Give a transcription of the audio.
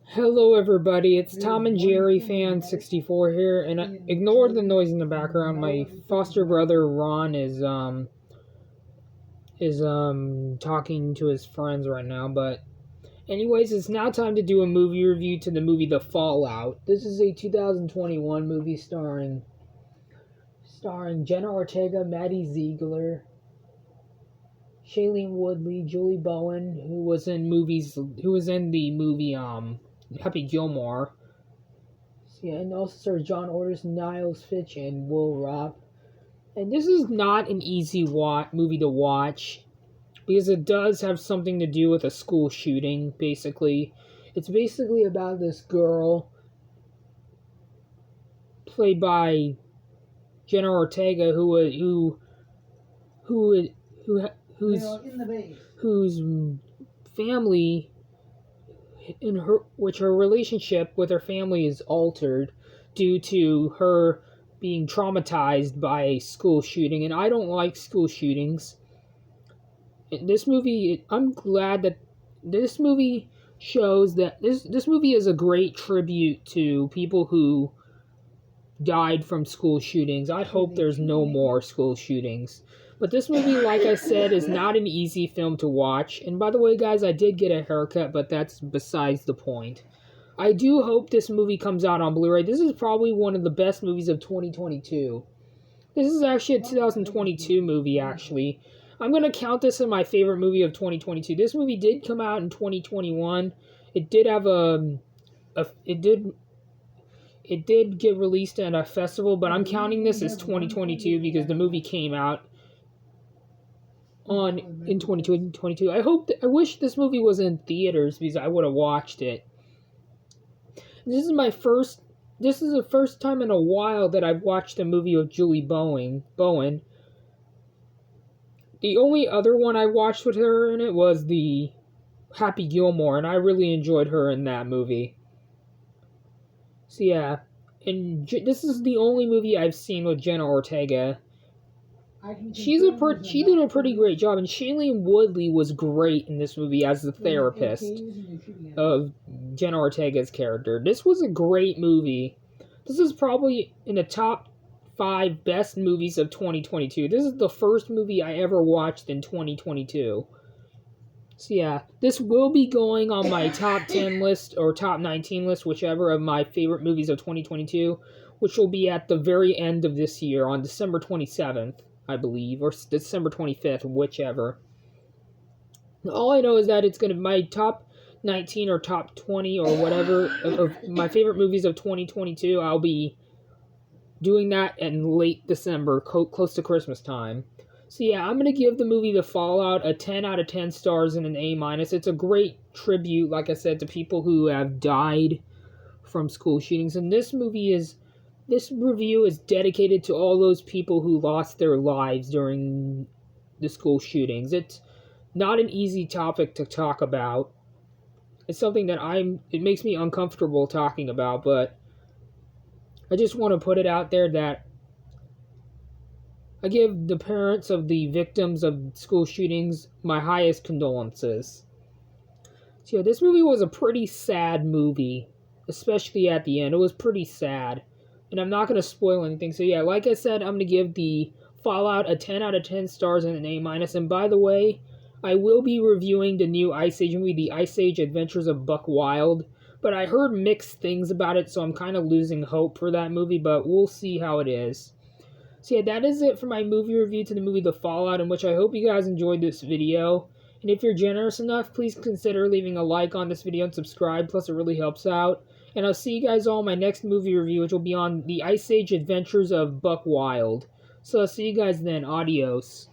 Hello everybody, it's Tom and Jerry fan 64 here, and ignore the noise in the background. My foster brother Ron is talking to his friends right now, but anyways, it's now time to do a movie review to the movie The Fallout. This is a 2021 movie starring Jenna Ortega, Maddie Ziegler, Shailene Woodley, Julie Bowen, who was in the movie Happy Gilmore. Yeah, and also stars John Orders, Niles Fitch, and Will Ropp. And this is not an easy movie to watch because it does have something to do with a school shooting. Basically, it's basically about this girl played by Jenna Ortega, who whose family her relationship with her family is altered due to her being traumatized by a school shooting, and I don't like school shootings. This movie, I'm glad that this movie shows that this movie is a great tribute to people who died from school shootings. I hope there's no more school shootings. But this movie, like I said, is not an easy film to watch. And by the way, guys, I did get a haircut, but that's besides the point. I do hope this movie comes out on Blu-ray. This is probably one of the best movies of 2022. This is actually a 2022 movie, actually. I'm going to count this as my favorite movie of 2022. This movie did come out in 2021. It did have it did get released at a festival, but I'm counting this as 2022 because the movie came out in 2022. I wish this movie was in theaters because I would have watched it. This is the first time in a while that I've watched a movie with Julie Bowen. The only other one I watched with her in it was the Happy Gilmore, and I really enjoyed her in that movie. So yeah, and this is the only movie I've seen with Jenna Ortega. She did a pretty great job, and Shailene Woodley was great in this movie as the therapist of Jenna Ortega's character. This was a great movie. This is probably in the top 5 best movies of 2022. This is the first movie I ever watched in 2022. So yeah, this will be going on my top 10 list or top 19 list, whichever, of my favorite movies of 2022, which will be at the very end of this year on December 27th, I believe, or December 25th, whichever. All I know is that it's going to be my top 19 or top 20 or whatever of my favorite movies of 2022. I'll be doing that in late December, close to Christmas time. So yeah, I'm going to give the movie The Fallout a 10 out of 10 stars and an A-. It's a great tribute, like I said, to people who have died from school shootings. And this review is dedicated to all those people who lost their lives during the school shootings. It's not an easy topic to talk about. It's something that it makes me uncomfortable talking about, but I just want to put it out there that I give the parents of the victims of school shootings my highest condolences. So yeah, this movie was a pretty sad movie, especially at the end. It was pretty sad, and I'm not going to spoil anything. So yeah, like I said, I'm going to give the Fallout a 10 out of 10 stars and an A-. And by the way, I will be reviewing the new Ice Age movie, The Ice Age Adventures of Buck Wild, but I heard mixed things about it, so I'm kind of losing hope for that movie, but we'll see how it is. So yeah, that is it for my movie review to the movie The Fallout, in which I hope you guys enjoyed this video. And if you're generous enough, please consider leaving a like on this video and subscribe, plus it really helps out. And I'll see you guys all in my next movie review, which will be on The Ice Age Adventures of Buck Wild. So I'll see you guys then. Adios.